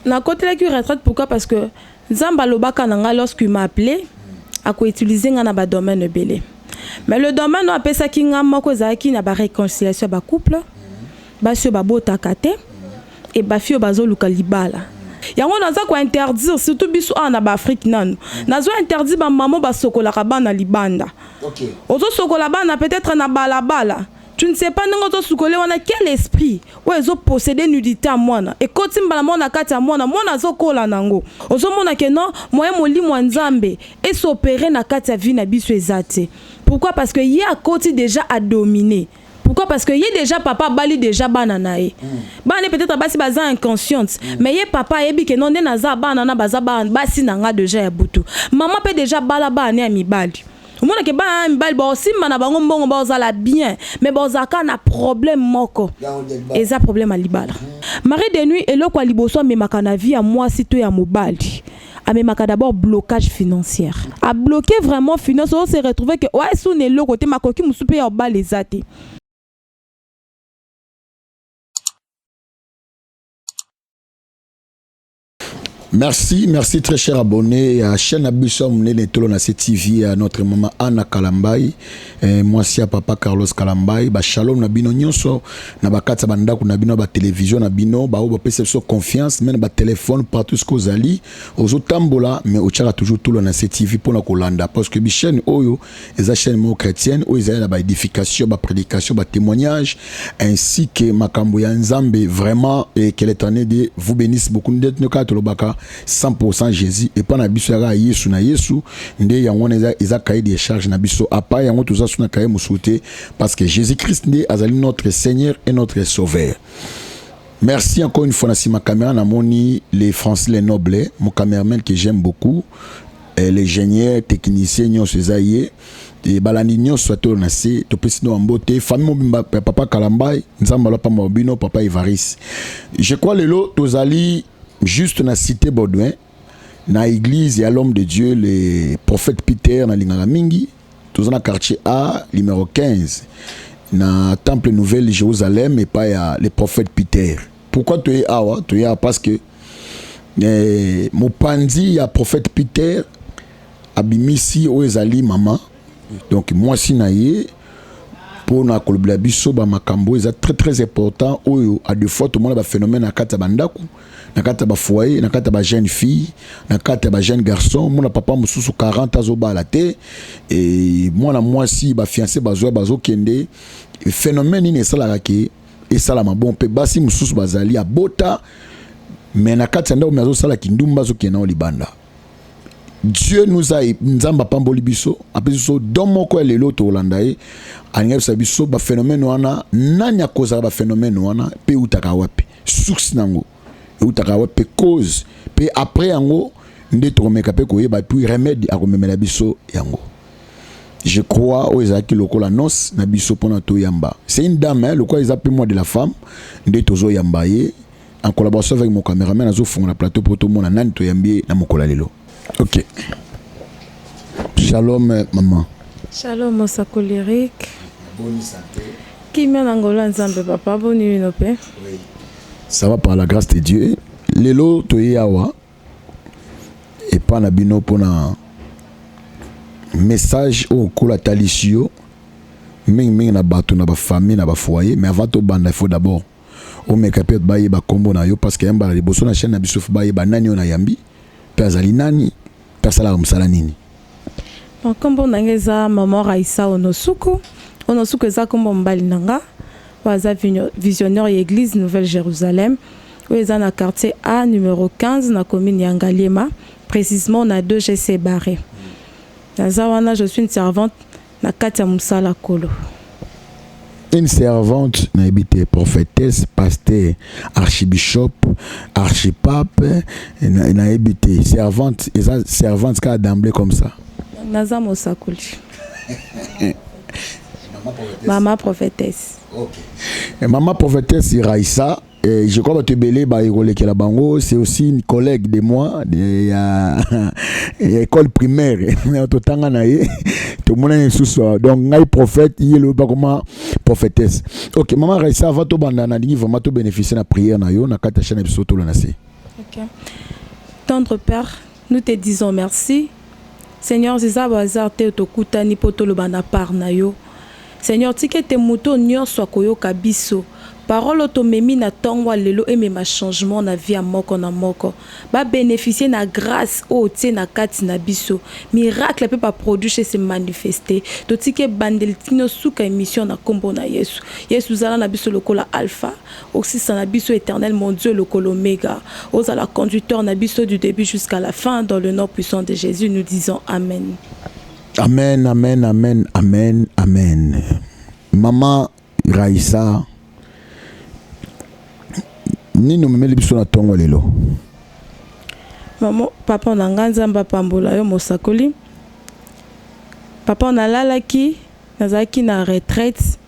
Na côté la retraite pourquoi parce que Nzamba lobaka nanga lorsqu'il m'a appelé à quoi utiliser nga na ba domaine belé. Mais le domaine on appelle ça ki nga moko zaki na ba réconciliation ba couple. Ba sio ba bota kate et ba fio bazo luka libala. Yango naza ko interdire surtout biso na ba Afrique nanu. Nazo interdire ba maman ba sokola ka bana libanda. OK. Ozo sokola bana peut-être na bala. Tu ne sais pas non sokolé wana quel esprit ou ezo posséder nudité à mwana et quand timbala mwana kati ya mwana zo kola nango. Ozo mona ke non moyen molimo nzambe et s'opérer na kati ya vie na biso ezate. Pourquoi? Parce que y a côté déjà à dominer. Pourquoi? Parce que y a déjà papa bali déjà bananae. Bana peut-être basi baza inconsciente, mais y papa yebi ke non naza banana baza basi nanga déjà ya butu. Maman peut déjà bala bana mi bali. Mona ke ba mbali ba osimba na bango mbongo ba ozala bien, mais ba ozaka na problème moko. Eza problème à libala. Marie de nuit eloko a liboso me makana vie à moi sito ya mobali. Amemaka d'abord blocage financier. A bloquer vraiment finance, on s'est retrouvé que ouais sous ne lo côté makoki musupe ya ba les até. Merci très cher abonné à chaîne Abusso Mnene Tolo na TV à notre maman Anna Kalambay, moi si à papa Carlos Kalambay, ba shalom na bino nyonso na bakatsa bandako na bino ba télévision na bino ba o pese so confiance même ba téléphone partout ce que ali ozo tambola mais o tchaka toujours Tolo na TV pour na kolanda parce que bi chaîne oyo eza chaîne mo chrétienne o eza ba édification ba prédication ba témoignage ainsi que makambo ya nzambe vraiment et que l'Éternel de vous bénisse beaucoup d'être no ka tolobaka 100% Jésus et pas na biso ya Yesu na Yesu nde yango eza cahier de charge na biso apa yango toza suna cahier musuté parce que Jésus-Christ nde azali notre Seigneur et notre Sauveur. Merci encore une fois na ma caméra na moni les Français les nobles mon caméraman que j'aime beaucoup les ingénieurs techniciens nyonso ezaye et balani nyonso to na se to pesino ambote famille mobimba papa Kalambay nzamba pa mobino papa Ivaris. Je crois lelo tozali juste na cité Baudouin na église et à l'homme de Dieu le prophète Peter na lingala mingi tous na quartier A numéro 15 na temple nouvelle Jérusalem et pas ya le prophète Peter. Pourquoi tu es awa? Tu es parce que mopandi ya prophète Peter abimisi o ezali maman donc moi si na ye pour na kolobla biso ba makambo eza très important oyo à deux fois tout le monde ba phénomène na kata bandaku na kata ba foyer na kata ba jeune fille na kata ba jeune garçon mon papa mususu 40 ans obala te et moi si ba fiancé bazo kende phénomène ni esala ke esala bon pe basi mususu bazali a bota mais na kata ndo mezo sala kindumba zo kena libanda. Dieu nous a nzamba pamboli biso apeso domo ko lelo to holandae anya sabiso ba phénomène wana nanya koza ba phénomène wana pe utaka wapi source nango utaka wapi cause pe après yango nde to meka pe ko yeba puis remède a komemela biso yango. Je crois aux aki lokola nos na biso pona to yamba. C'est une dame hein, le quoi ils appellent moi de la femme nde tozo yamba ye en collaboration avec mon caméraman azo fonga la plateau pour tout le monde nani to yambie na mokola lelo. Ok. Shalom maman. Shalom Osakoleric. Bonne santé. Qui m'a n'angola nzambe papa bonne nuit no pe. Oui. Ça va par la grâce de Dieu. Lelo to yawa. Et pas na bino pona message au kola talisio. Ming na bato na ba famille na ba foyer mais avant to banda il faut d'abord o mekapet ba yeba kombo na yo parce que yamba le boso na chaîne na biso ba yeba nani ona yambi. Pazali nani pasala msala nini kombo nangeza maman Raissa Onosuku eza kombo mbali nanga waza visionnaire église Nouvelle Jérusalem eza na quartier A numéro 15 na commune ya Ngaliema précisément na 2 GC Barré. Nazawana je suis une servante na kati ya musala kolo. Une servante n'a habité prophétesse, pasteur, archibishop, archipape, n'a habité servante, et ça servante qui a d'emblée comme ça. Nazam Osakuli. Maman prophétesse. Ok. Et maman prophétesse Raissa. Et je crois que tu belé bango, c'est aussi une collègue de moi de l'école primaire. Tout le monde est sous donc ngai prophète, il est pas comment prophétesse. Ok, maman Raissa va to banda na dingi vraiment to bénéficier na prière na yo na kata chaîne biso to la nasi. Ok. Tendre Père, nous te disons merci. Seigneur, Ziza Bazar te tokutani poto lo bana par na yo. Seigneur, tike te moto nyonso akoyo kabiso. Parole automemi na tongwa lelo emema changement na vie moko na moko. Ba bénéficier na grâce o tie na kati na biso. Miracle peut pas produire se manifester. To tike bandel tino suka émission na kombo na Yesu. Yesu zala na biso lokola alpha, aussi na biso éternel mon Dieu lokola omega. Ozala conducteur na biso du début jusqu'à la fin dans le nom puissant de Jésus nous disons amen. Amen, amen, amen, amen, amen. Maman Raïssa, ni nous mêmes biso na tongo lelo. Maman, papa on a nganzamba pambola yo mosakoli. Papa on a lalaki, nazaki na retraite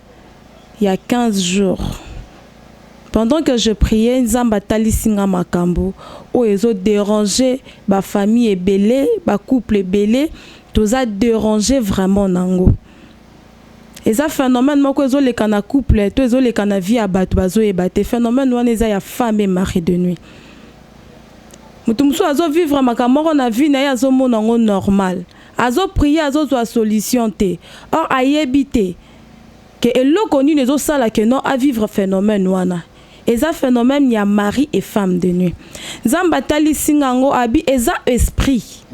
il y a 15 jours. Pendant que je priais, nzamba talisinga makambo, o ezo déranger ba famille ebele, ba couple ebele, toza déranger vraiment nango. Et ça phénomène moko ezo leka na couple, to ezo leka na vie abatu bazo ebate. Phénomène wana eza ya femme et mari de nuit. Mutu musu azo vivre makamoko na vie na ya azo mona ngo normal. Azo prier azo zo solution te. Or ayebite que eloko ni ezo sala que non à vivre phénomène wana. Eza phénomène ya mari et femme de nuit. Nzamba tali singango abi eza esprit.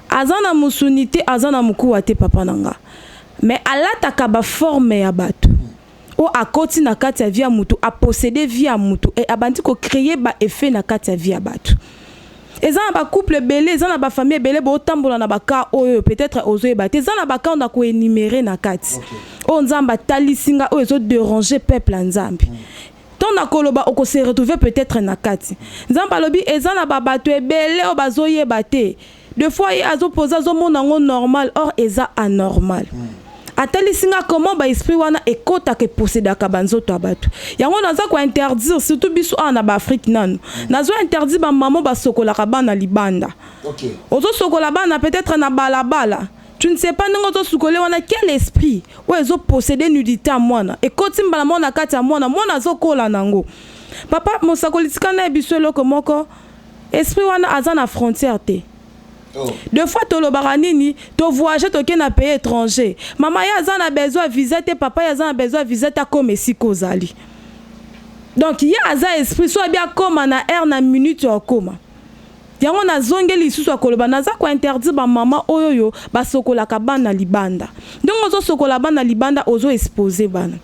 Azana musunité azana mukuwa te papa nanga. Mais alataka ba forme ya batu. O akoti na kati ya via mutu, a posséder via mutu et abandi ko créer ba effet na kati ya via batu. Ezana ba couple belé, ezana ba famille belé bo tambola na ba ka oyo peut-être ozo ebate. Ezana ba ka on a ko énumérer na kati. O nzamba talisinga o ezo déranger peuple nzambi. Ton akoloba oko se retrouver peut-être na kati. Nzamba lobi ezana ba batu ebele o bazo yebate. Deux fois il azo poser zo monango normal or eza anormal. Atali singa comment ba esprit wana ekota ke posséder ka banzoto abatu. Yango naza ko interdire surtout biso na ba Afrique nan. Nazo interdire ba maman ba sokola ka bana libanda. OK. Ozo sokola bana peut-être na balabala. Tu ne sais pas n'ongo to sukole wana quel esprit ou ezo posséder nudité mwana. Ekoti mbala mona kati mwana zo kola nango. Papa mosakolitika na biso eloko moko esprit wana aza na frontière te. Oh. Deux fois to lobaranini to voyager to na pays étranger. Maman ya za na besoin visa te papa ya za na besoin visa ta comme si kozali. Donc ya za esprit soit bien comme na heure na minute au coma. Yango na zongeli susu akoloba naza ko interdire ba maman oyoyo ba sokola ka bana libanda. Donc ozo sokola bana libanda ozo exposer bana.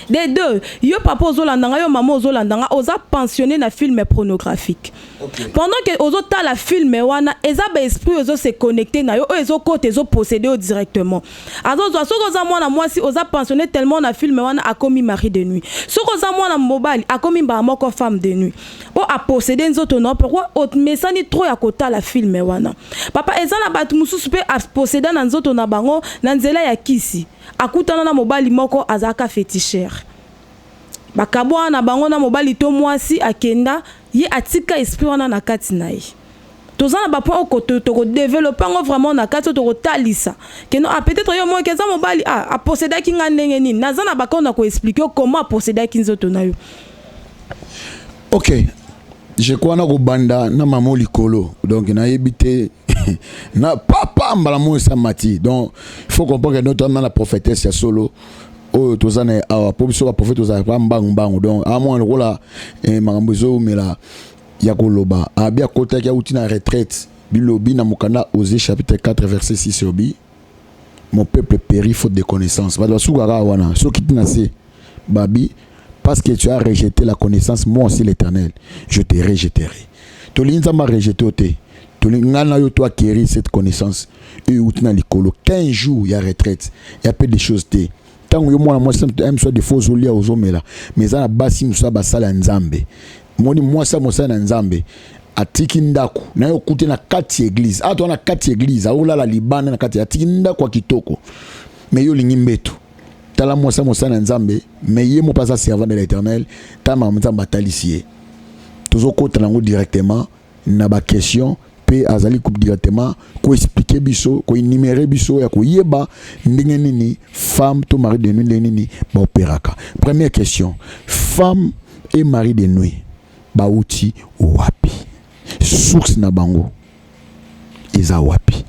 Des deux, yo papa ozolandanga yo maman ozolandanga oza pensionné na film pornographique. Okay. Pendant que ozo ta la film wana eza ba esprit ozo se connecter na yo ozo côté ozo posséder directement. Azo zo soko za mwana mwasi oza pensionné tellement na film wana a commis mari de nuit. Soko za mwana mobile a commis ba moko femme de nuit. O a posséder nzoto non pourquoi autre mesani trop ya kota la film wana. Papa eza na batu mususu pe a posséder na nzoto na bango na nzela ya kisi. Akutana na mobali moko azaka féticheur. Bakabwa na bango na mobali to mwasi akenda ye atika esprit wana na kati na ye. Tozana ba point ko to développer vraiment na kati to talisa. Que non peut-être yo mo keza mobali a posséder ki ngandenge nini. Nazana ba ko na ko expliquer comment posséder ki nzoto na yo. OK. Je crois na ko banda na mamo likolo. Donc na yebité na papa mbala mo sa mati. Donc il faut comprendre que notamment la prophétesse ya solo o tozana a pobiso ba prophète tozana pa mbangu donc a mo ngola makambozo mela ya koloba a bia kota ya utina retraite bilobi na mukanda Osée chapitre 4 verset 6 obi mon peuple périt faute de connaissance ba sugara wana so kitina se babi parce que tu as rejeté la connaissance moi aussi l'Éternel je te rejetterai to linza ma rejeté oté to ngana yo to acquérir cette connaissance et utina likolo 15 jours ya retraite il y a peu de choses té tant yo mwana moi soit de faux olia ozomela mais za basi musa basala nzambe moni moi ça na nzambe atiki ndako na yo kute na kati église ato na kati église aola la libana na kati atiki ndako kitoko mais yo lingi mbeto tala moi ça na nzambe mais ye mo pas servant de l'Éternel tama nzamba talisie tozo kota nango directement na ba question pe azali coupe directement ko expliquer biso ko énumérer biso ya ko yeba ndenge nini femme to mari de nuit nini ba opéraka. Première question, femme et mari de nuit ba outi wapi? source na bango eza wapi?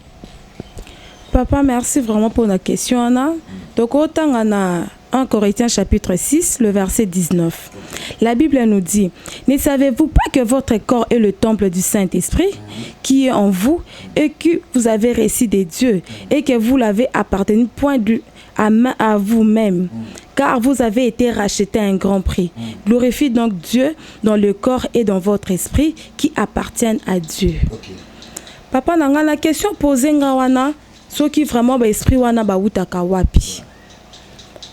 Papa, merci vraiment pour la question, Anna. Donc, autant on a 1 Corinthiens chapitre 6, le verset 19. La Bible nous dit, ne savez-vous pas que votre corps est le temple du Saint-Esprit qui est en vous et que vous avez reçu de Dieu et que vous l'avez appartenu point à vous-même, car vous avez été racheté à un grand prix. Glorifie donc Dieu dans le corps et dans votre esprit qui appartiennent à Dieu. Okay. Papa, la question posée ngawana, ce qui vraiment l'esprit wana ba utaka wapi.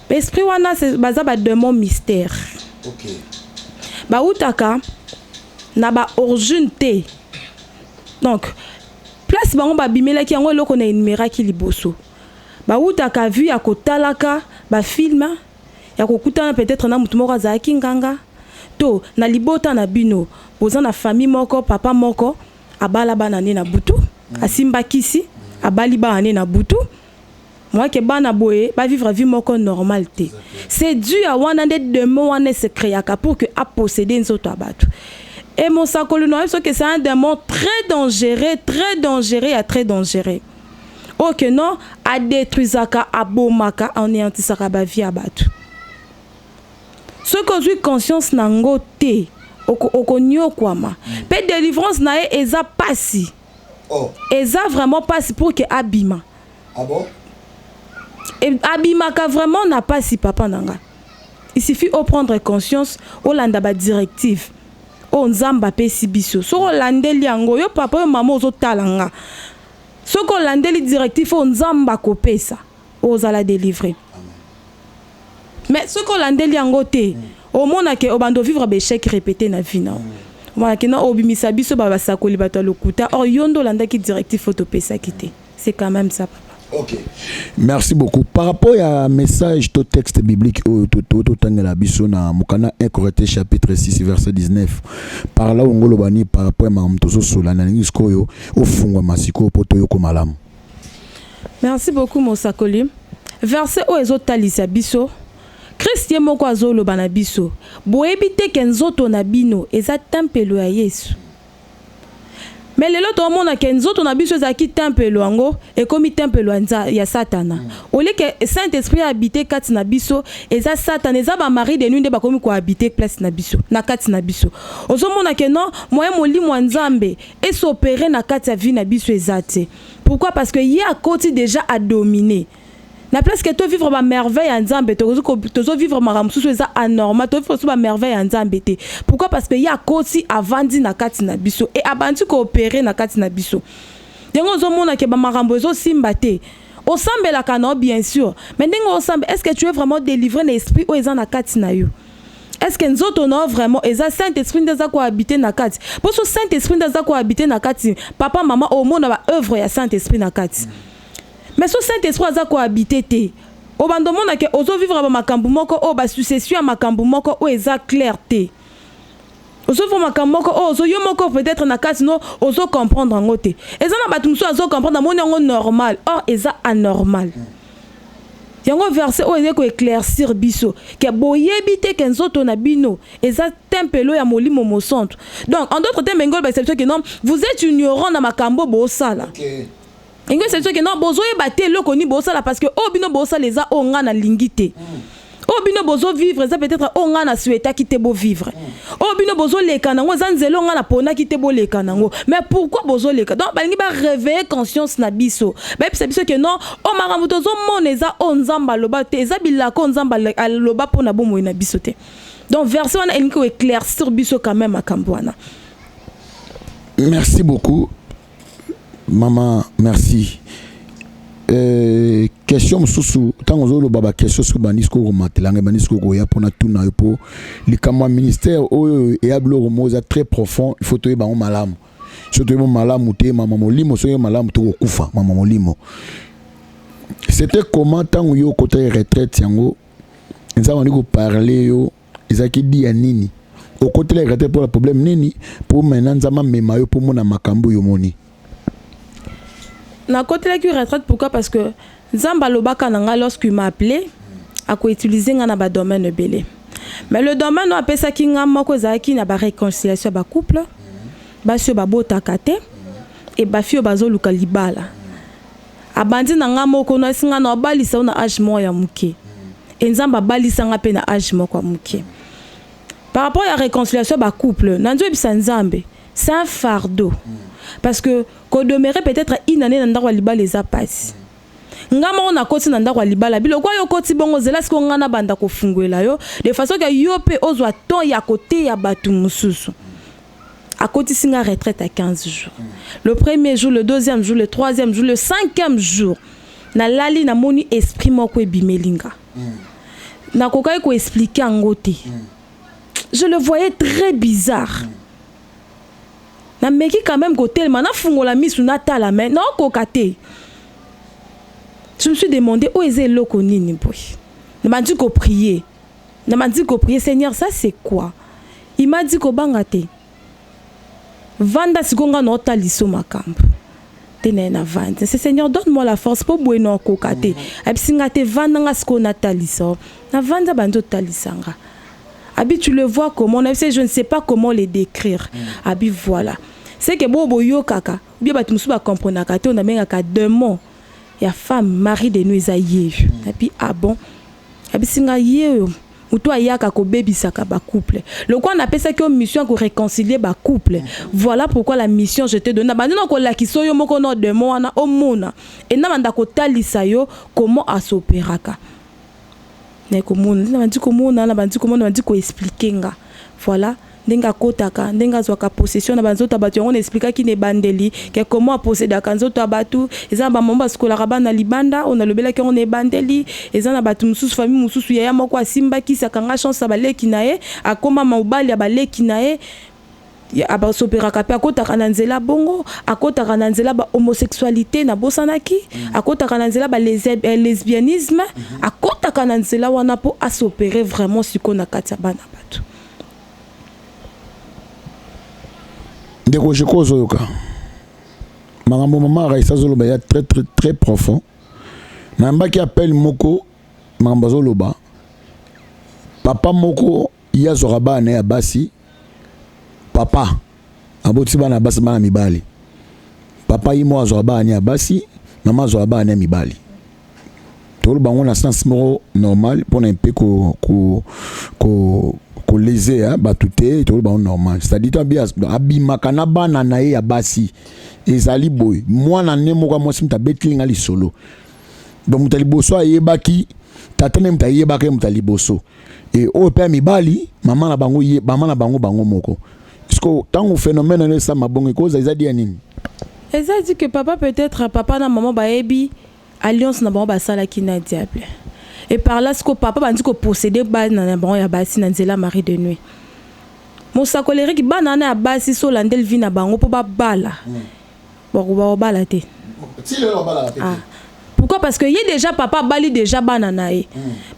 L'esprit wana c'est baza ba démon mystère. OK. Ba utaka na ba origine te. Donc place bango ba bimela ki yango eloko na numéra ki liboso. Ba utaka vu ya kotalaka ba film ya kokutana peut-être na mutu moko azaki nganga to na libota na bino boza na famille moko papa moko abala bana ne na butu asimba kisi abali bana na butu moi que bana boye ba vivre vie moko normalité c'est dû à wana de démon wana se créaka pour que a posséder nzoto abatu et mon sakolo no so que c'est un démon très dangereux et très dangereux. OK non a détruisaka abomaka anéantisaka ba vie abatu. Ce que j'ai conscience nango te okonyo kwama pe délivrance na eza pasi. Oh. Eza vraiment pasi pour que abima. Ah bon? Et abima ka vraiment n'a pas si papa nanga. Il suffit de prendre conscience au landa ba directive. O nzamba pe sibiso. So landeli yango yo papa yo mama ozo talanga. So ko landeli directive o nzamba kopesa. Ozala délivrer. Mais ce qu'on landeli yango te au monde que obando vivre be échec répété na vie na. Voilà que non obimisa biso ba sakoli bato lokuta or yondo landa ki directif photopesa kité. C'est quand même ça papa. OK. Merci beaucoup. Par rapport à message to texte biblique au to tangela biso na mukana 1 Corinthiens chapitre 6 verset 19. Par là ngolo bani par rapport à mamtozo solana nisko yo ofungwa masiko poto yo ko malamu. Merci beaucoup mon sakoli. Verset o ezotalisa biso Christien moko azolo bana biso boyebi te ke nzoto na bino eza tempelo ya Yesu. Mais lelo to mona ke nzoto na biso eza ki tempelo yango ekomi tempelo ya Satana. Ole ke Saint-Esprit habité kati na biso eza Satan eza ba mari de nuit nde bakomi ko habiter place na biso na kati na biso. Ozo mona ke non moyen molimo nzambe et s'opérer na kati ya vie na biso eza te. Pourquoi? Parce que y a côté déjà à dominer. Na place que tu vivre ma merveille en Nzambe, tu vivre ma ramsusu eza anormal, tu vivre ma merveille en Nzambe te. Pourquoi? Parce que y a kosi avandi na kati na biso et abandi coopérer na kati na biso. Dengo zo mona ke ba marambo zo simba te. O sambe la kana bien sûr, mais dengo o sambe, est-ce que tu es vraiment délivré na esprit ou eza na kati na yo? Est-ce que nous autres vraiment eza Saint-Esprit ndeza ko habiter na kati? Parce que Saint-Esprit ndeza ko habiter na kati, papa maman au monde ba œuvre ya Saint-Esprit na kati. Mais ce Saint-Esprit a cohabité te. Au bandomo na ke ozo vivre ba makambu moko o ba succession ya makambu moko o eza clarté. Ozo vivre makambu moko o ozo yo moko peut-être na kati no ozo comprendre ngote. Eza na batu muso ozo comprendre moni ngo normal. Or eza anormal. Yango verset o eza ko éclaircir biso ke boyebi te ke nzoto na bino eza tempelo ya molimo mo centre. Donc en d'autres termes ngol ba exception que non vous êtes ignorant na makambo bo sala. OK. Ingo c'est que non bozo yebate loko ni bozo la parce que obino bozo les a onga na lingité. Obino bozo vivre ça peut-être onga na souhaita qui te beau vivre. Obino bozo le kanango zanzelo onga na pona qui te beau le kanango. Mais pourquoi bozo le kanango? Donc balingi ba réveiller conscience na biso. Ba c'est biso que non o maramuto zo moneza onzamba loba te eza bilako onzamba loba pona bomo na biso te. Donc verset on a une éclaircir biso quand même à Kambwana. Merci beaucoup. Maman, merci. Question sous tant que baba question sur banisco romatelanga banisco goya pour na tuna pour les camons ministère et ablo moza très profond il faut te ba malamu surtout malamu te maman molimo so malamu to kufa maman molimo c'était comment tant yo côté retraite yango nza on dit parler yo ezaki di ya nini au côté la retraite pour le problème nini pour maintenant nzama mema yo pour mona makambo yo moni. Na côté la retraite pourquoi? Parce que Nzamba lobaka nanga lorsqu'il m'a appelé à quoi utiliser ngana ba domaine belé. Mais le domaine a appelé ça ki ngama ko zaki na ba réconciliation ba couple. basi babotaka te et bafio bazoluka libala abandi na nga moko na singa na balisa na âge mo ya muke enzamba balisa nga pe na âge mo kwa muke par rapport à la réconciliation ba couple nanzo ebisa nzambe c'est un fardeau parce que ko demeurer peut-être une année na ndako libala les apasi ngama on a koti na ndako libala biloko yo koti bongo zela siko ngana banda ko fungwela yo de façon que yo pe ozwa ton ya côté ya batu mususu à côté singa retraite à 15 jours le premier jour le deuxième jour le troisième jour le cinquième jour na lali na moni esprit moko ebimelinga na kokai ko expliquer ngote je le voyais très bizarre na meki quand même côté mana fungola misu na tala mais non kokate. Je me suis demandé où est le konini boy. Il m'a dit qu'on priait. Il m'a dit qu'on priait. Seigneur, ça c'est quoi? Il m'a dit qu'on bangate. Vanda sigonga no taliso makambo. Tenena vanda. C'est Seigneur, donne-moi la force pour boire no kokate. Absingate vanda nga sko na taliso. Na vanda bando talisanga. Abi tu le vois comment? Je ne sais pas comment les décrire. Abi voilà. C'est que bobo yo kaka. Bien batu musu ba comprendre kate on a menga ka démon. Ya femme mari de nous aïe et puis ah bon et puis singa yé ou toi yaka ko baby saka ba couple le quoi on appelle ça que mission pour réconcilier ba couple voilà pourquoi la mission je te donne bandino ko la kiso yo moko no de mo na omona et na manda ko talisa yo comment à s'opéraka ne ko mona na bandi ko mona na bandi ko mona bandi ko expliquer nga voilà ndenga kotaka ndenga zwaka possession na banzo tabatu on expliquer ki ne bandeli que comment posséder kanzo tabatu eza ba momba skola rabana libanda on a lobela ki on est bandeli eza na batu mususu famille mususu ya moko asimba ki sakanga chance baleki nae akoma maubali abaleki nae ya aba sopera kape akotaka na nzela bongo akotaka na nzela ba homosexualité na bosanaki akotaka na nzela ba lesbianisme akotaka na nzela wana po asopérer vraiment sikona katia bana batu. Ndeko jeko zoyoka makambo mama raisa zoloba ya très profond na mbaki appelle moko makambo zoloba papa moko ya zoraba na ya basi papa aboti bana basi bana mibali papa yimo azoraba na ya basi mama azoraba na mibali tolo bango na sens moko normal pour un peu ko léser hein batute to ba normal c'est-à-dire to bien abimaka na bana na ye ya basi ezali boy mwana ne moko mo simta betlinga li solo donc mutali boso ayebaki tata ne mutaye baka mutali boso et o pe mibali mama na bango ye mama na bango moko parce que tant phénomène ne ça mabongo cause ezadi ya nini ezadi que papa peut-être papa na maman ba ebi alliance na bango ba sala ki na diable. Et par là, ce que papa a dit que posséder banana bon ya basi na nzela mari de nuit. Mon sacoleri qui banana ya basi so landel vina bango po ba bala. Bon ba bala te. Si le bala te. Pourquoi? Parce que y a déjà papa bali déjà banana e.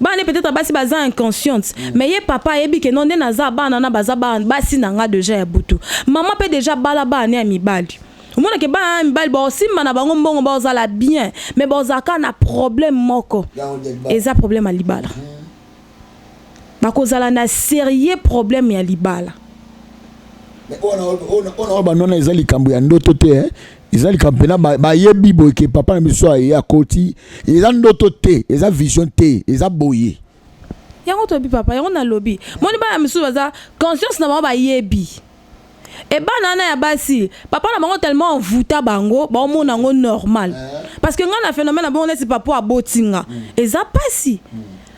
Banane peut-être basi baza inconsciente, mais y papa ebi que non na za banana baza basi nanga déjà ya butu. Maman peut déjà bala bana ya mibali. Au moins que ba mbal ba aussi mana bango mbongo ba ozala bien mais ba ozaka na problème moko eza problème à libala ba kozala na sérieux problème ya libala mais on ba nona ezali kambu ya ndoto te hein ezali kampena ba yebi boy ke papa na biso ya koti eza ndoto te eza vision te eza boye yango to bi papa yango na lobby moni ba misu baza conscience na ba yebi. Et banana ya basi papa na bango tellement envoûta bango ba mona ngo normal parce que ngana phénomène bon laisse papa a botinga et ça passe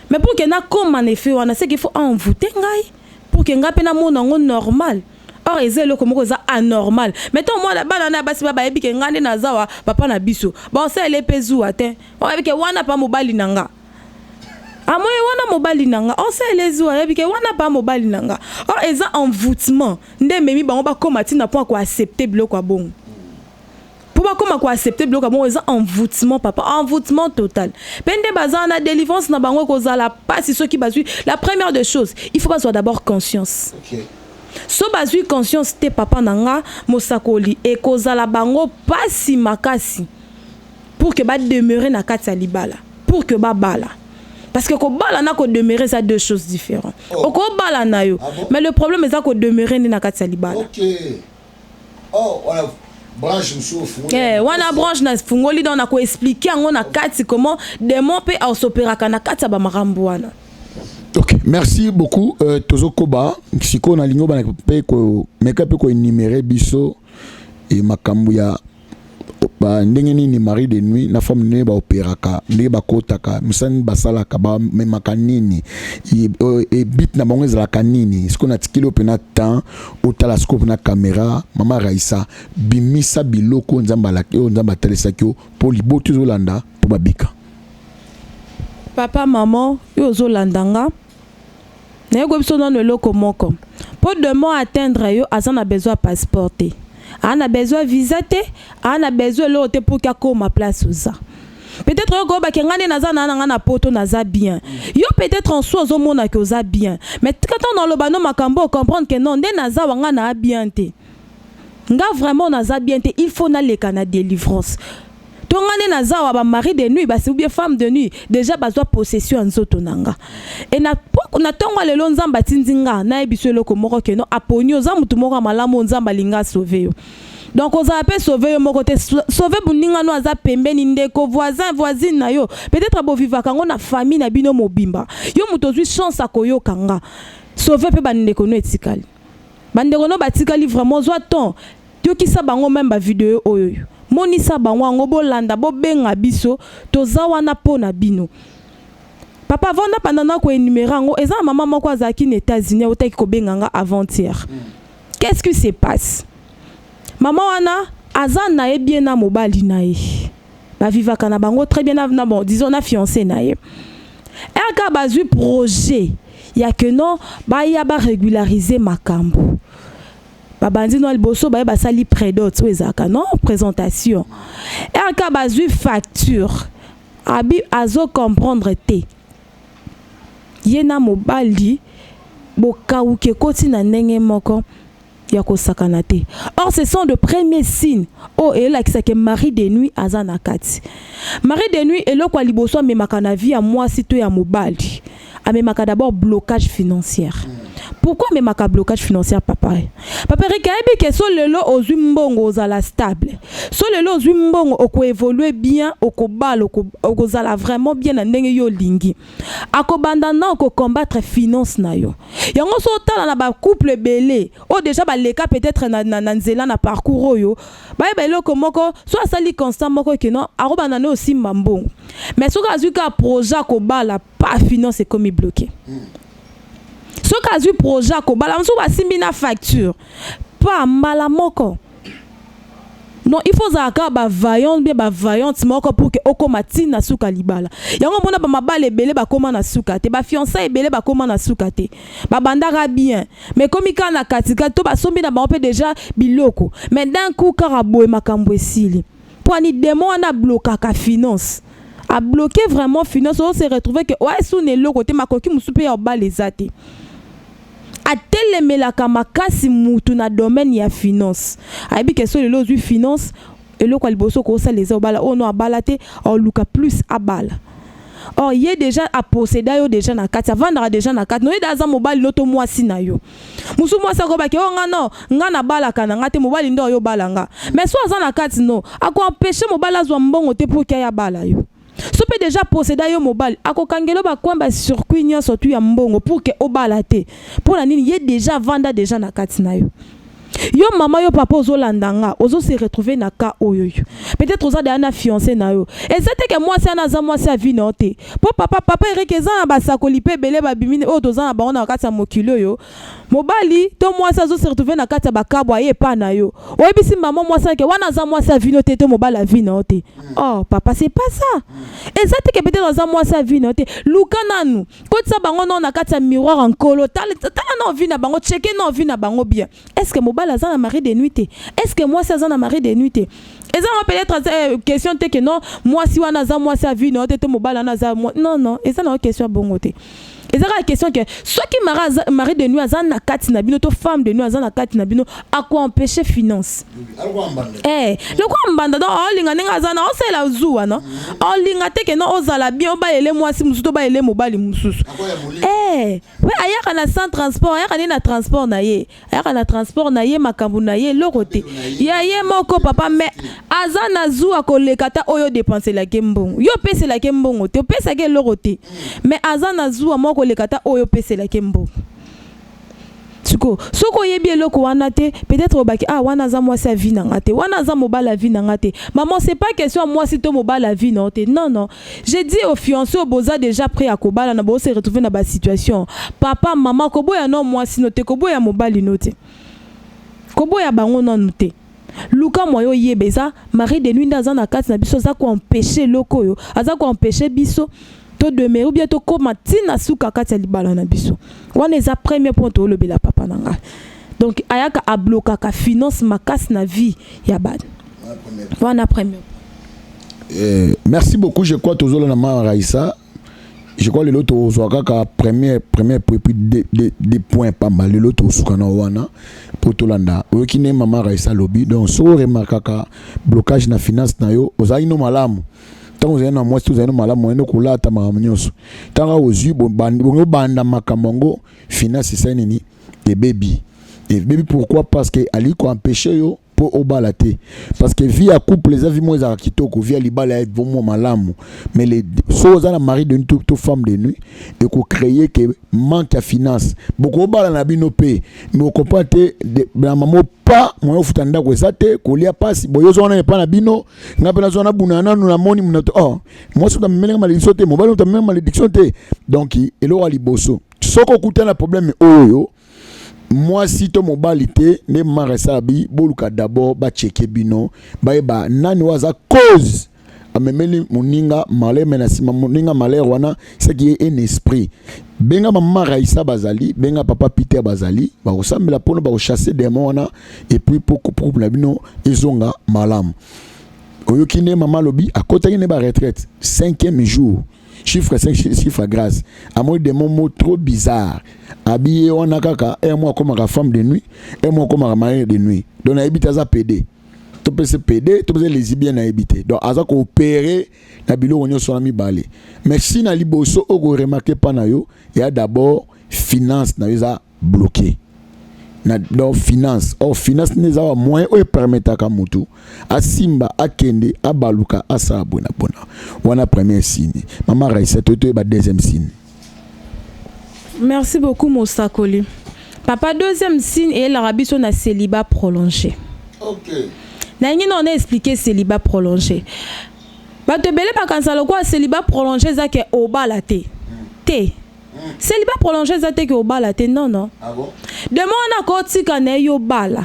mais pour que na comme en effet on a ce qu'il faut envoûter ngai pour que ngape na mona ngo normal or ezelo comme ça anormal mettons moi la banana ya basi baba ebi ke ngande na zawa papa na biso bon ça les pezu atin on ebi ke wana pa mobali nanga amoye wana mobali nanga on sait les oies et que wana pas mobali nanga or eza envoûtement nde memi bango ba komati na point ko accepter bloko bon pour ba koma ko accepter bloko bon eza envoûtement papa envoûtement total pende bazana délivrance na bango ko za la passe ceux qui bazui la première des choses il faut pas avoir d'abord conscience so bazui conscience te papa nanga mosakoli e ko za la bango pasi makasi pour que ba demeurer na kati ya libala pour que ba bala. Parce que kobala na ko demeurer ça deux choses différentes. Ko bala na yo. Mais le problème est ça ko demeurer ni na katsa libala. OK. Oh, voilà. Branche msoufu. Wana branche na fungoli donc na ko expliquer ngo na kati comment démon peut s'opérer kana kati ba makambo wana. Ok, merci beaucoup. Tozo Koba, siko na lingo bana pe ko meka pe ko énumérer biso et makambo ya ba ndenge ni mari de nuit na femme ne ba opéraka ndenge ba kotaka misani basala ka ba memaka nini et bit na bango ezala kanini siko na tikilo pe na temps otala scope na caméra mama Raissa bimisa biloko nzamba la o nzamba telesaki po libotu zolanda po babika papa maman yo zolandanga na go biso non eloko moko pour demain atteindre yo azana besoin passeport te. On a besoin de visa, on a besoin de l'autre pour qu'il y ait ma place. Peut-être que ngani naza na poto naza bien. Yo peut-être en soi zo mona que oza bien. Mais quand on dans le bano makambo comprendre que non, de naza wanga na bien te. Nga vraiment naza bien te, il faut na le kana délivrance. To ngani naza wa ba mari de nuit, ba c'est ou bien femme de nuit, déjà bazwa possession en zoto nanga. Et na tonga lelo nzamba tinzinga na ebiso eloko moko ke no aponi oza mutu moko malamu nzamba linga sauver yo. Donc on a sauver yo moko te sauver buninga no aza pembeni ndeko voisine na yo. Peut-être bo vivaka ngo na famille na bino mobimba. Yo mutu ozwi chance akoyo kanga. Sauver pe bandeko no etikali. Bandeko no batikali vraiment zwa ton. Yo kisa bango même ba vidéo oyo. Monisa bango ngo bolanda bo benga biso toza wana pona bino. Papa vona pendant ko énumérer ngo eza maman moko azaki aux États-Unis otaki ko benganga avant-hier. Qu'est-ce qui se passe? Maman wana azana e bien na mobali na ye. Ba vivaka na bango très bien na bon disons na fiancé na ye. Eka bazui projet ya que non ba ya ba régulariser makambo. Babandi no liboso ba ba sali prédote wezaka non présentation. Eka bazui facture. Abi azo comprendre te. Yena mobali bokauke koti na ndenge moko ya kosakana te. Or ce sont de premiers signes. Oh et là qui c'est que mari de nuit azana kati. Mari de nuit et lokwa liboso memaka na vie à moi sito ya mobali. Amemaka d'abord blocage financier. Pourquoi memaka blocage financier papa? Papa rekaebi que so lelo ozwi mbongo ozala stable. So lelo ozwi mbongo oko évoluer bien oko bal oko zala vraiment bien na ndenge yo lingi. Akobanda na oko combattre finance na yo. Yango so tala na ba couple belé. O déjà ba leka peut-être na nzela na parcours yo. Ba eloko moko so asali constant moko ke non arobana na aussi mbongo. Mais so ka zuka projet ko bala pas finance est comme bloqué. Ce cas du projet ko balanço ba simbina facture pas mbala moko. Non, il faut zaka ba vaillante moko pour que okomati na suka libala. Yango mona ba mabale belé ba koma na suka te ba fiancé belé ba koma na suka te. Ba bandara bien. Mais comme ika na katika to ba sombi na ba on déjà biloko. Mais d'un coup karabo e makambo esili. Pour ni démon na bloquer ka finance. A bloquer vraiment finance, on s'est retrouvé que ouais sous ne lo côté makoki musupe ya balezate. A telemelaka makasi mutu na domaine ya finance. Aibi que so le lozu finance et le kwali boso ko sa les obala o no abalate o luka plus abala. Or il est déjà à posséder yo déjà na kati vendre déjà na kati no ida mobile loto mwasi na yo. Musu mwasi ko ba ke o ngano ngana balaka na ngate mobile ndo yo balanga. Mais so azana kati no ako empêcher mobile azwa mbongo te pour que ya bala yo. So peut déjà posséder yo mobile ako kangelo ba kwamba circuit nyonso tu ya mbongo pour que obalate pour la nini ye déjà vanda déjà na kati na yo. Yo maman yo papa ozolandanga ozo se retrouver na ka oyo. Peut-être oza de na fiancé na yo. Et c'était que moi c'est na za moi c'est vie noté. Pour papa erekeza na basakoli pe belé ba bimine o toza na ba na kati ya mokilo yo. Mobali to moi ça zo se retrouver na kati ya bakabwa ye pa na yo. Oyebisi maman moi ça que wana za moi c'est vie noté to mobali la vie noté. Oh papa c'est pas ça. Et c'était que peut-être za moi c'est vie noté. Luka nanu. Ko tsa bango na kati ya miroir en colo. Tala na vie na bango checker na vie na bango bien. Est-ce que mobali azana mari de nuit? Est-ce que moi c'est azana mari de nuit? Et ça peut-être question que non moi si wana za moi ça vie non te mobile na za moi non et ça non question bongote. Et ça la question que soit qui mari de nuit azan na kati na bino to femme de nuit azan na kati na bino à quoi empêcher finance. Le quoi mbanda donc on linga ninga azan on c'est la zuwa non. On linga te que non ozala bien ba ele mwasi musuto ba ele mobali mususu. Ouais ayaka na sans transport ayaka na transport na ye. Ayaka na transport na ye makambu na ye lokote. Ya ye moko papa mais azan na zuwa koleka ta oyo dépenser la kembongo. Yo pese la kembongo te pese ke lokote. Mais azan na zuwa moko le kata oyo pese la kembo. Soko yebi eloko wana te peut-être obaki wana za moi sa vie nanga te wana za mobala vie nanga te. Maman c'est pas question moi si to mobala vie non te. Non. J'ai dit au fiancé au boza déjà prêt à kobala na bo se retrouver na ba situation. Papa maman kobo ya non moi si no te kobo ya mobali no te. Kobo ya bango non te. Luka moyo yebeza mari de nuit dans na kati na biso za ko empêcher loko yo. Aza ko empêcher biso de ou bien to koma tina suka kati libala na biso wana eza premier point to lobela papa nanga donc ayaka a bloquer ka finance makasi na vie ya bad wana premier merci beaucoup je crois toujours na ma Raissa je crois le loto zoaka ka premier puis des points pas mal le loto suka na wana pour to landa oyokine mama Raissa lobby donc so remarka ka blocage na finance na yo ozaino malamu. Tant que vous avez un mois, vous avez un malade, vous avez un couloir, vous avez un mignon. Tant que vous avez un makamongo, finance c'est ça, et baby. Et baby pourquoi? Parce que Ali ko empêcher yo pour obalater. Parce que vie à couple les avis moins à kitoko, vie à libala est vraiment malamu. Mais les choses à la mari de toute femme de nuit et qu'on créer que manque à finance. Beaucoup obala na bino pe, mais on comprend que la maman pas moi futanda ko sate ko lia passe boyo zona pas na bino ngapela zona bunana nous na moni munato oh moi so tamemela malédiction te mobali tamemela malédiction te donc elo ali boso soko kutana problème oyo moi si to mobalité ne marasabi boluka d'abord ba checker bino ba nani waza cause amemeli muninga malé menasima muninga malé wana c'est qui est un esprit benga mama Raissa bazali benga papa Peter bazali ba osambela pono ba chasser démon wana et puis pour la bino ezonga malam oyokine mama lobi à côté ne ba retraite 5e jour chiffre 5 chiffre grâce à moi des mots trop bizarres habillé on a kaka un mois comme la femme de nuit un mois comme la mari de nuit donc na habite za PD to peut se PD to peut les bien na habiter donc aza ko opérer na bilo onyo so na mi balé mais si na liboso o go remarquer pas na yo il y a d'abord finance na yo bloqué na donc finance n'est pas moins ou permettre ka mutu asimba akende abaluka asa bona wana premier signe mama Raissa toto ba deuxième signe. Merci beaucoup Mosakoli. Papa deuxième signe et l'Arabie sur na célibat prolongé. OK. Nangi on a expliqué célibat prolongé. Ba te belé ba kansalo quoi célibat prolongé za ke obalate. Te. Célibat prolongé ça te que au bala te non. Ah bon? Demain on a koti kana yo bala.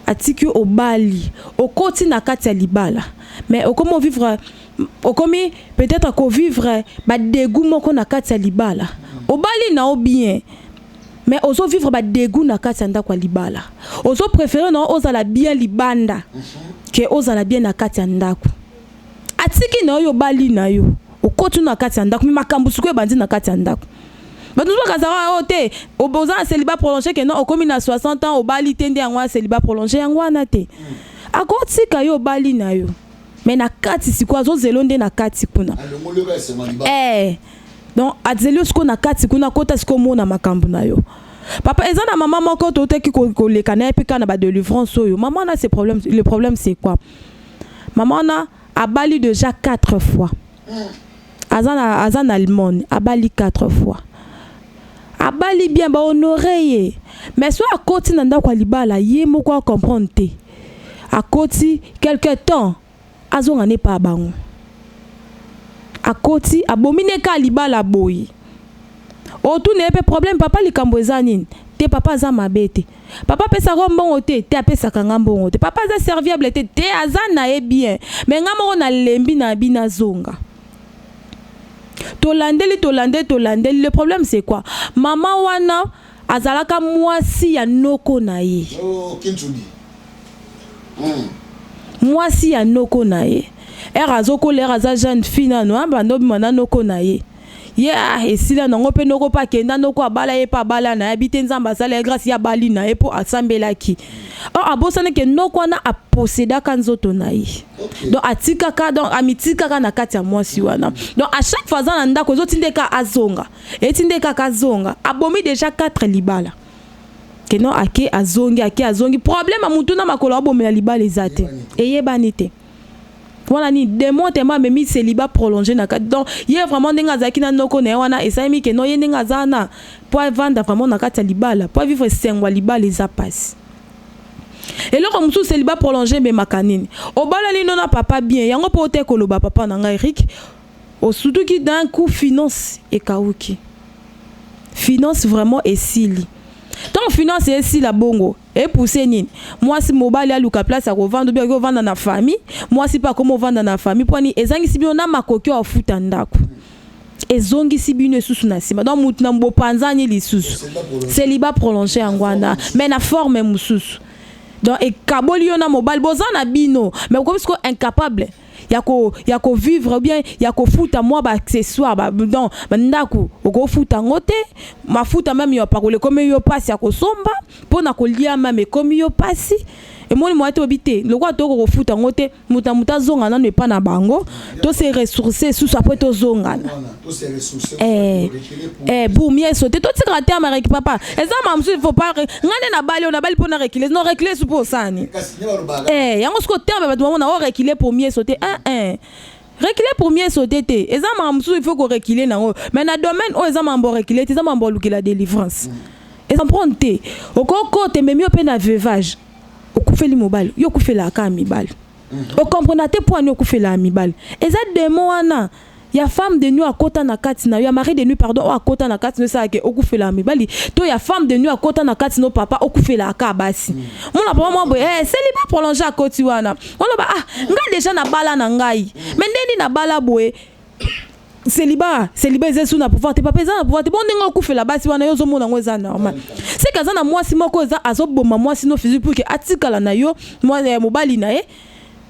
Atiki au bali. Au koti na kati libala. Mais au comment vivre au comment peut-être qu'on vivre ba dégoût moko na kati libala. Au bali na au bien. Mais ozo vivre ba dégoût na kati ndako libala. Ozo préférer non ozala bien libanda que ozala bien na kati ndako. Atiki na yo bali na yo. Okotu na kati ndako makambu suko bandi na kati ndako. Ba nous pas kazawa ote oboza célibat prolongé que non okomi na 60 ans obali tende ngwa célibat prolongé ngwa na te. Akoti ka yo bali na yo. Mais na kati sikwa zo zelonde na kati kuna. Donc azeli usko na kati kuna kota siko mona makambu na yo. Papa ezana maman moko to te ki ko le kana epi kana ba délivrance yo. Maman na ses problèmes, le problème c'est quoi? Maman na a bali déjà 4 fois. Azan allemande a bali 4 fois. A bali bien ba honoré. Mais soit à côté nanda kwa libala yé moko comprendre te. À côté quelque temps azonga ne pas bango. À côté abomine ka libala boyi. O tout n'est pas problème papa likambo ezanine. Te papa za mabete. Papa pesa rombongo te apesa kangambongo te. Papa za serviable te azana e bien. Mais ngamo na lembi na bina zonga. Tolandeli, le problème c'est quoi? Maman wana azalaka mwasi ya noko na ye. Oh, kinchudi. Mwasi ya noko na ye. Azoko lera za jeune fille na no bando mana noko na ye. yeah esila nango pe noko pa kenda noko abala ye pa bala na habite nzamba sala grâce ya bali na ye po asambelaki abosana ke noko na aposséda kanzoto na ye donc atika ka donc amitika ka na kati ya mwasi wana donc à chaque fois za ndako ezotindeka azonga etindeka kazonga abomi déjà 4 libala que non ake azongi problème amutu na makolo abomela libala ezate eyebani te voilà ni démon tellement mais mi célibat prolongé na kati donc yé vraiment ndenga zaki na noko na wana esami ke no yenga zana pour vendre vraiment na kati libala pour vivre sengwa libala eza passe et là comme tout célibat prolongé mais makanini obala ni non na papa bien yango po te koloba papa na nga Eric au surtout qui d'un coup finance et kauki finance vraiment esili tant finance ici la bongo et pousser nini moi si mobile ya luka place à revendre bien ko vendre na famille moi si pas comment vendre na famille poni ezangi si bien na makoki a futa ndako ezongi si bien susu na sima donc mutu na mbopanzani lisusu célibat prolongé angwana mais na forme mususu donc et kaboli yo na mobile bozana bino mais comme ce incapable yako vivre bien yako futa moi ba accessoire ba donc ndako oko futa ngote mafuta même yo parole comme yo passe yako somba pona ko lia même comme yo passe et moi to habiter le quoi to ko futa ngote muta zonga na ne pas na bango to se ressourcer sous après to zonga to se ressourcer pour mieux sauter to tika terme avec papa et ça même il faut pas ngane na bali pona reculer non reculer sous pour ça ni yango ce ko terme ba moment na reculer pour mieux sauter reculer pour mieux sauter te et ça même il faut ko reculer na mais na domaine o ça même reculer te ça même luki la délivrance et ça prend te au côté même yo pe na veuvage okufeli mobile yo kufela ka mibale o comprendre te point yo kufela mibale eza demo wana ya femme de nuit akota na kati na yo mari de nuit pardon akota na kati no sa ke okufela mibali to ya femme de nuit akota na kati no papa okufela ka basi mona papa mo boy célibat prolongé akoti wana on ba nga déjà na bala na ngai mais ndeni na bala boy célibat ezesu na pouvoir te papa eza na pouvoir te bon ndenge okufela basi wana yo zo mona ngo eza normal c'est kaza na mwasi moko eza azoboma mwasi no physique pour que atikala na yo mobali na ye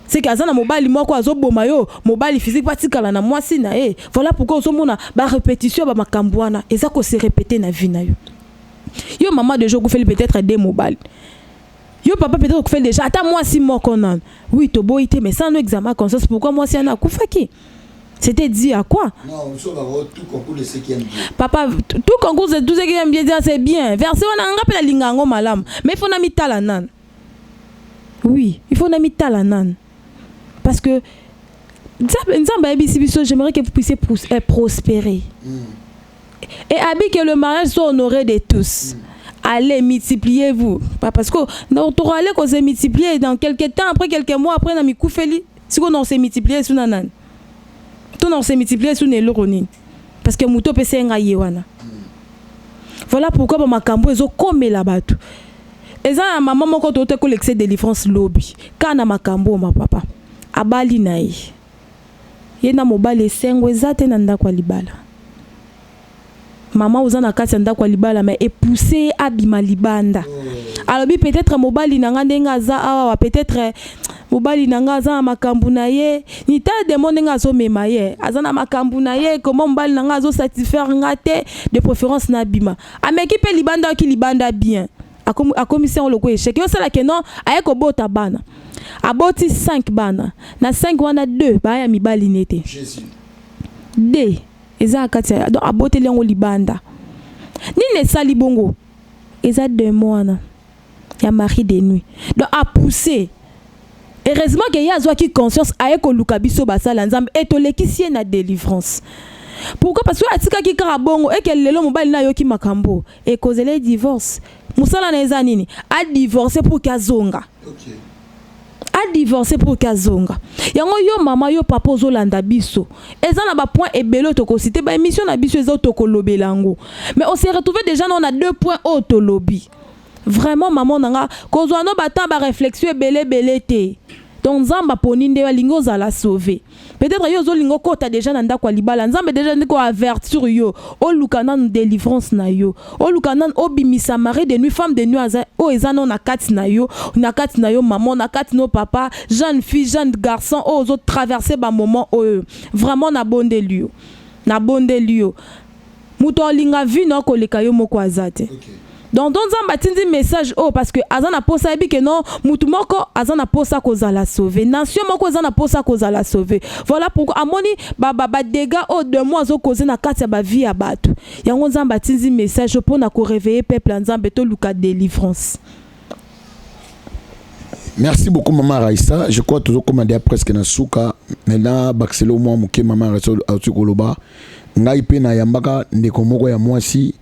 c'est kaza na mobali moko azoboma yo mobali physique patikala na mwasi na ye voilà pourquoi zo mona ba répétition ba makambo wana eza ko se répéter na vie na yo maman de jour kufeli peut-être des mobali yo papa peut-être kufeli déjà ata mwasi moko nan oui to boité mais sans no examen conscience pourquoi mwasi ana kufaki. C'était dit à quoi? Non, tout concours de ce qui aime bien. Papa, tout concours de tout ce qui aime bien, c'est bien. Verset, on a rappelé la lingango malam. Mais il faut n'a mis talanan. Oui, il faut n'a mis talanan. Parce que, j'aimerais que vous puissiez prospérer. Et habit que le mariage soit honoré de tous. Allez, multipliez-vous. Parce que, on aura allé qu'on s'est multiplié dans quelques temps, après quelques mois, après, on a mis koufeli. Si on s'est multiplié, sous nanan. Tout on s'est multiplié sous Neloronine parce que muto pese nga yewana. Voilà pourquoi ba makambo ezo komé la batu. Eza maman moko to te ko l'excès de délivrance lobby. Kana makambo ma papa. Abali nai. Yena mobali sengo ezate na ndako libala. Maman uzana kati ndako libala mais épouser abima libanda. Alors peut-être mobali nanga ndenga za awa peut-être mobali nanga za makambu na ye ni ta demande nga zo mema ye azana makambu na ye comment mobali nanga zo satisfaire ngate de préférence na bima ameki pe libanda ki libanda bien a commission loko échec yo sala que non ayeko bota bana aboti 5 bana na 5 wana 2 ba ya mibali nete Jésus 2 eza katia donc abote lengo libanda ni ne sali bongo eza 2 mois na ya mari de nuit donc a pousser. Heureusement qu'il y a qui conscience avec Luka biso basala nzambe et to lekisie na délivrance. Pourquoi? Parce que atika ki karabongo et que lelo mobile na yo ki makambo et cause les divorce. Musala na eza nini? A divorcer pour kazonga. OK. A divorcer pour kazonga. Yango yo mama yo papa ozolanda biso. Eza na ba point ebelo to ko citer ba émission na biso ezo to ko lobelango. Mais on s'est retrouvé déjà on a 2 points auto lobby. Vraiment maman nanga kozwa no bata ba réflexion belé te donc nzamba poninde wa lingo za la sauver peut-être yo zo lingo kota déjà na ndako libala nzambe déjà ndiko avertir yo o lukana na délivrance na yo o lukana obimisa mari de nuit femme de nuit aza o ezano na kati na yo maman na kati no papa jeune fille jeune garçon o zo traverser ba moment vraiment na bonde lieu na bondeli yo muto olinga vi na koleka yo moko azate. Donc nzamba tindi message parce que azana posa ebi que non mutu moko azana posa kozala sauver nation moko azana posa kozala sauver. Voilà pourquoi amoni ba dégâts de moi zo causer na kati ya ba vie ya bato yango nzamba tindi message pour na ko réveiller peuple nzambe to luka délivrance. Merci beaucoup maman Raissa. Je crois toujours commander presque na souka maintenant baxelo moi muke maman Raissa atukoloba ngai pe na yambaka ndeko moko ya mwasi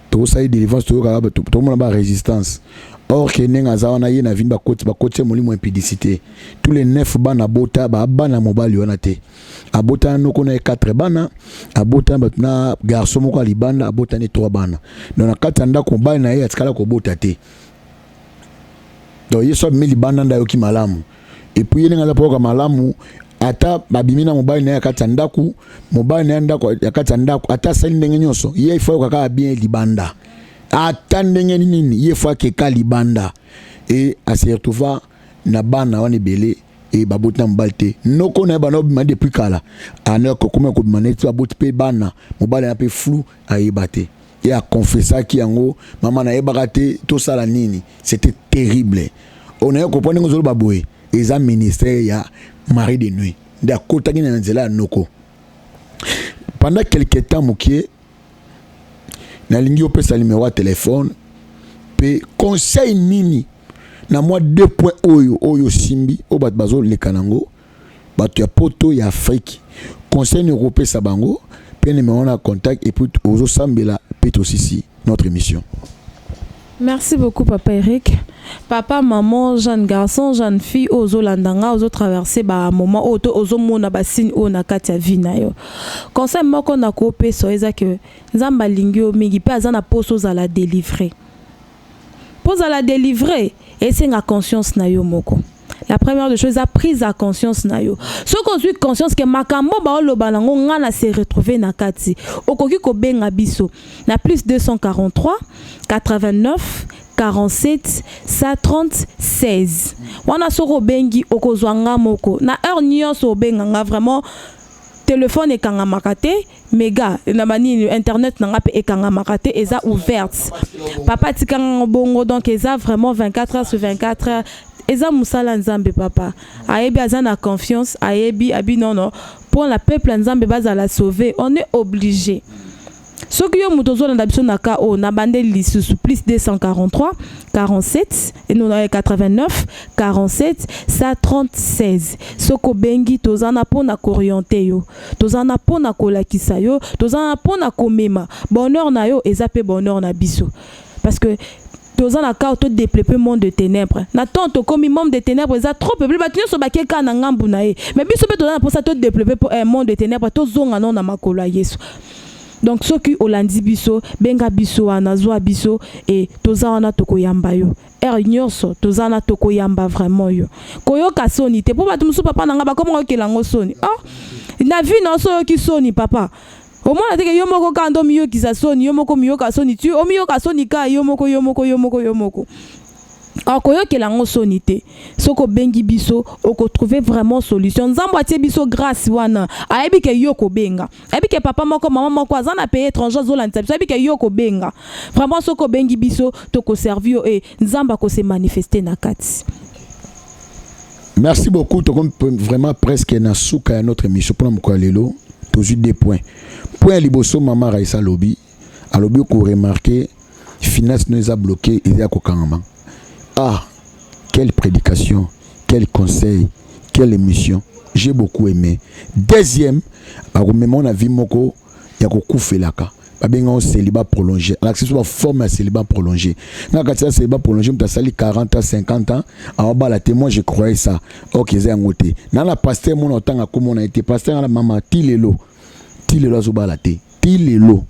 to ça délivrance to tout monde ba résistance. Or que nenga zawana ye na vin ba côté molimo impudicité. Tous les 9 bana bota ba bana mobali wana te. Abota no kona 4 bana, abota na garçon moko libanda abota ni 3 bana. Donc na katanda ko bana na ye atikala ko bota te. Donc yeso mi libanda nda yoki malamu. Et puis yenga za poka malamu ata babimina mobali na ya katandaku mobali na ndako ya katandaku ata sali ndenge nyonso ye ifo kaka bien libanda ata ndenge nini ye fo ke ka libanda et a se retrouva na bana wana belé et babota mbalte noko na bana obima depuis kala ana ko kuma ko maneti babot pe bana mobali na pe flou ayebate et a confessé ki yango mama na yebakate to sala nini c'était terrible on a compris ngo zolo baboye eza ministère ya mari de nuit da kota ki na nzela noko pendant quelque temps mokie na lingi opesa numéro téléphone pe conseil nini na moi 2 points oyo simbi o bat bazo le kanango bato ya poto ya Afrique conseil européen sa bango pe numéro na contact et puis ozo sambela peto sisi notre émission. Merci beaucoup Papa Eric. Papa, maman, jeune garçon, jeune fille, ozo landanga, ozo traverser ba moment oto ozo mona ba signe o na katia vina yo. Conseil moko na ko peso eza que nzamba lingio mingi pe azana poso za la délivrer. Poso la délivrer et c'est nga conscience na yo moko. La première des choses, a prise à conscience na yo. Ce qu'on a conscience que makambo ba lo balango ngana se retrouver na kati. Okoki ko benga biso. Na plus 243 89 47 130 16. Wana soko bengi okozwanga moko. Na heure nyonso benga vraiment téléphone et kanga makate méga na mani internet na ngape et kanga makate eza ouverte. Papa tikanga bongo donc eza vraiment 24 heures sur 24 heures. Eza musala nzambe papa ayebi azana confiance ayebi abi non pour la peuple nzambe baza la sauver on est obligé soki yo mutozo na biso na ka o na bande lisusu plus 243 47 et nous 89 47 136 soko bengi tozana pona orienter yo tozana pona kolakisa yo tozana pona komema bonheur na yo ezape bonheur na biso parce que tous en accord tout développer monde de ténèbres na tonto comme monde de ténèbres ça trop peuple ba tinyo so ba ke kana ngambu na ye mais biso pe tozana pour ça tout développer pour un monde de ténèbres to zonga non na makolo yesu donc ceux qui olandi biso benga biso anazwa biso et tozana toko yamba yo nyonso tozana toko yamba vraiment yo koyoka soni te po batu musu papa nanga ba komo kelango soni na vie non so ki soni papa au moins que yo moko kando miyo kisa soni yo moko miyo ka soni tu o miyo ka soni ka yo moko akoyo kelango soni te soko bengi biso oko trouver vraiment solution nzambo atie biso grâce wana ayebi ke yo ko benga ayebi ke papa moko maman moko azana payer étranger zolanda biso ayebi ke yo ko benga vraiment soko bengi biso to ko servir et nzamba ko se manifester na kati. Merci beaucoup to vraiment presque na souka ya notre émission pour mko lelo toujours 2 points. Point liboso maman Raissa lobby alobi ko remarquer finance nous a bloqué et ya ko kangama. Ah, quelle prédication, quel conseil, quelle émission. J'ai beaucoup aimé. Deuxième, on a vu moko ya ko kufelaka. Babenga on célibat prolongé. L'accès soit forme à célibat prolongé. Na ka célibat prolongé, m'ta sali 40 ans, 50 ans. En bas la témoin, je croyais ça. OK, c'est ngoté. Na la pasteur mon otanga comme on a été pasteur la maman tilelo. Tilelo azoba la té. Tilelo.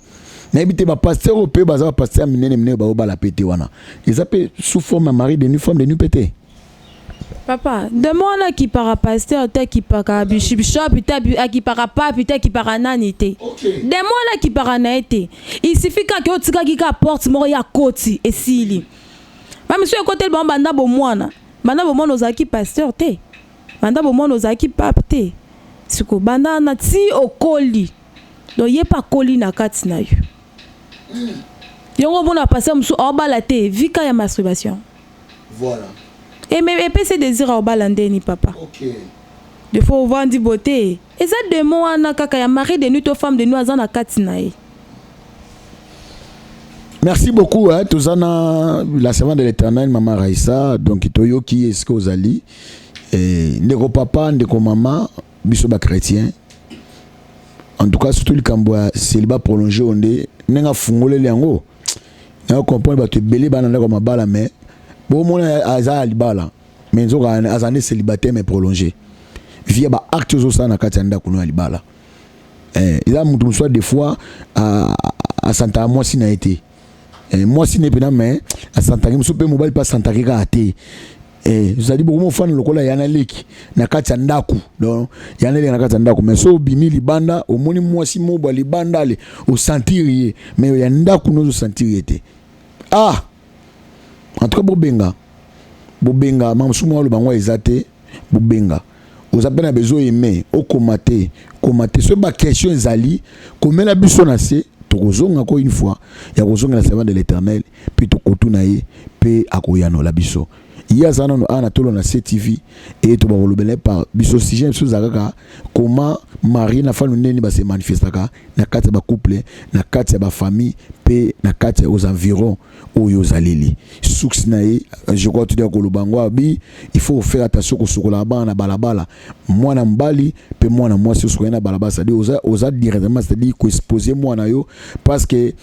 N'habitez pas pasteur au peu bazar pasteur minene ba oba la pété wana. Ils appellent sous forme mari de nu femme de nu pété. Papa, de moi là qui para pasteur te qui para bishop putain qui para pas putain qui para nanité. De moi là qui para naité. Il suffit que otika qui porte mo ya koti et sili. Ba monsieur côté bon banda bo mwana. Banda bo mwana ozaki pasteur te. Banda bo mwana ozaki pape te. Siko banda na ti okoli. donc yé pas koli na kati na yo yongo bona passer musu obala te vika ya masturbation voilà et mais c'est désir obala ndeni papa OK de faut voir di beauté et ça de moi na kaka ya mari de nuit to femme de nuit azana kati na ye. Merci beaucoup hein tozana la servante de l'Éternel maman Raissa donc toyoki est-ce que ozali et ndeko papa ndeko mama biso ba chrétien en tout cas surtout le Camboya célibat prolongé onde nenga fungole yango na comprendre ba te belé bana ndako mabala mais bon mona aza libala mais nzoka azane célibataire mais prolongé via ba acte zo sana kati ndako no libala il a mutu soit des fois à Santa moi si na été moi si n'est pas mais à Santa Kim soupe mobile pas Santa Kika até vous allez beaucoup fan lokola yana leki na kati ndako donc yana leki na kati ndako mais so bimi libanda au moni moi si mobo libanda le au sentir mais ya ndako no sentir été ah en tout cas bobenga mamsumo lo bangwa ezate bobenga vous avez besoin aimer au commenter ce ba question ezali comme la biso na se tokozonga encore une fois ya kozonga la servante de l'Éternel puis tokotuna ye pe akoyano la biso il zana no ana tolo na CTV et to ba kolobele par biso sujet biso zakaka comment mari na fanu ndeni ba se manifestaka na kati ba couple na kati ba famille pe na kati aux environs où yo zalili suksinae je crois tu dis ko lobangwa bi il faut faire attention ko sokola ba na balabala mwana mbali pe mwana mwasi sokola na balabala ça dit oza directement c'est dit ko exposer mwana yo parce que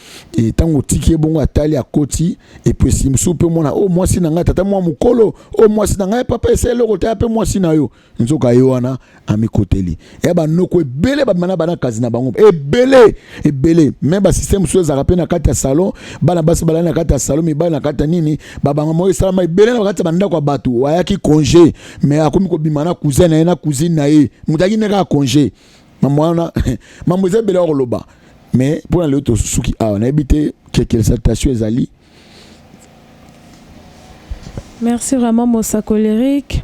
tango tiki bongo atali a koti et puis si msupe mwana oh mwasi na nga tata mwa mukolo oh mwasi na nga papa ese le kote pe mwasi na yo nzoka yo wana ami koteli e ba noko ebele ba mana bana kazi na bango ebele même ba système so za rapena kati ya salon bana basi bala na kati ya salon mi bana kati nini babanga mo salama ebele na kati banda kwa batu wayaki congé mais akomi ko bimana cousine na ye mutaki neka congé mamwana mamoze bele oloba mais pour le to suki a on a habité quelques salutations ezali. Merci vraiment Mossa colérique.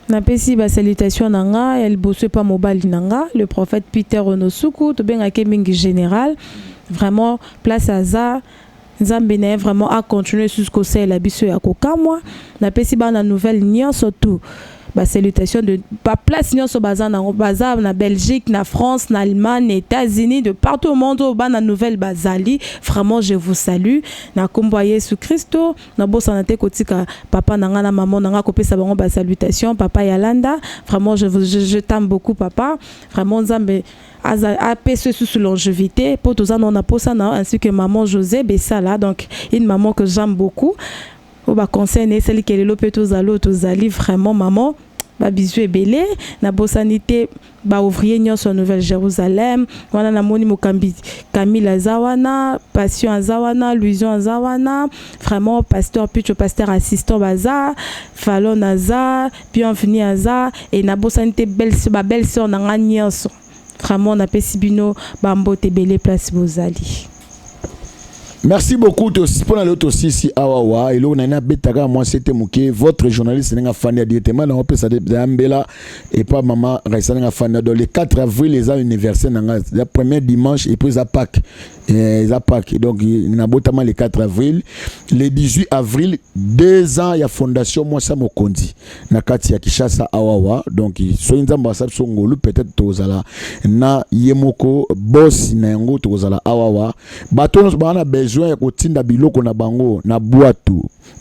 Napesi ba salutation nanga elle bosse pas mobile nanga le prophète Peter Onosuku to benga kemingi général vraiment place à ça Nzambene vraiment a continuer jusqu'au ciel la biso ya kokamwa napesi ba na nouvelle nion surtout ba salutation de pas place nion so bazana bazar na Belgique na France na Allemagne États-Unis de partout au monde ba na nouvelle bazali vraiment je vous salue na kombo Yesu Christo na bosanate kotika papa nanga na maman nanga kopesa bango ba salutation papa Yalanda vraiment je t'aime beaucoup papa vraiment Nzambe a pèsé sous longévité pour tous on a posé ainsi que maman José Bessala donc une maman que j'aime beaucoup au bas concerne celle qui est l'opé tous ali vraiment maman ba bisu ebele na bosanité ba ouvrier nyon sur Nouvelle-Jérusalem wana na moni mokambi Camille Azawana Passion Azawana Louison Azawana vraiment pasteur puis pasteur assistant baza Fallon Aza bienvenue Aza et na bosanité belle sœur na nganyonso vraiment na pesibino bambote belé place bozali. Merci beaucoup pour l'autre aussi awawa et là on a betaka moi c'était muké votre journaliste n'a fani directement on peut ça d'ambela et pas maman Raissa n'a fani dans le 4 avril les anniversaire le premier dimanche et puis à Pâques donc il a notamment le 4 avril le 18 avril 2 ans il y a fondation moi ça mokondi na kati ya Kishasa awawa donc soyez ambassadeur songolu peut-être tozala na yemoko boss na yango tozala awawa bato bana besoin ya kotinda biloko na bango na boîte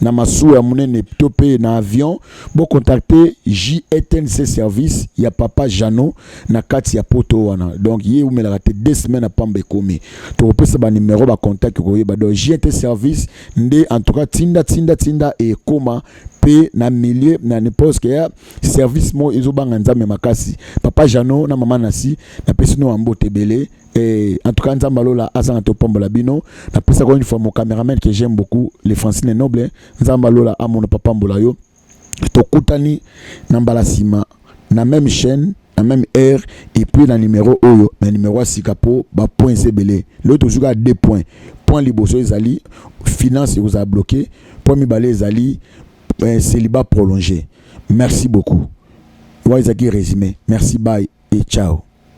na masuya munene topé na avion bo contacter JETNC service ya papa Jano na kati ya poto wana donc yé ou mela raté 2 semaines à pambe komi to pesa ba numéro ba contact ko yeba donc JETNC service ndé en tout cas tinda et koma pe na milieu na n'importe que service mo ezobanga nzambe makasi papa Jano na mama Nasi na pesi no ambote belé. Et en tout cas, Nzambalola Azanto Pombola Bino, na pesa encore une fois mon caméraman que j'aime beaucoup, les Francine Noble, Nzambalola à mon papa Mbolayo, Tokutani, Nambalasima, na même chaîne, na même heure, et puis dans numéro Oyo, le numéro Sikapo, ba point CBL. L'autre jour à 2 points. Point Liboso Zali, finance vous a bloqué, point Mibale Zali, célibat prolongé. Merci beaucoup. Wazaki résumé. Merci, bye et ciao.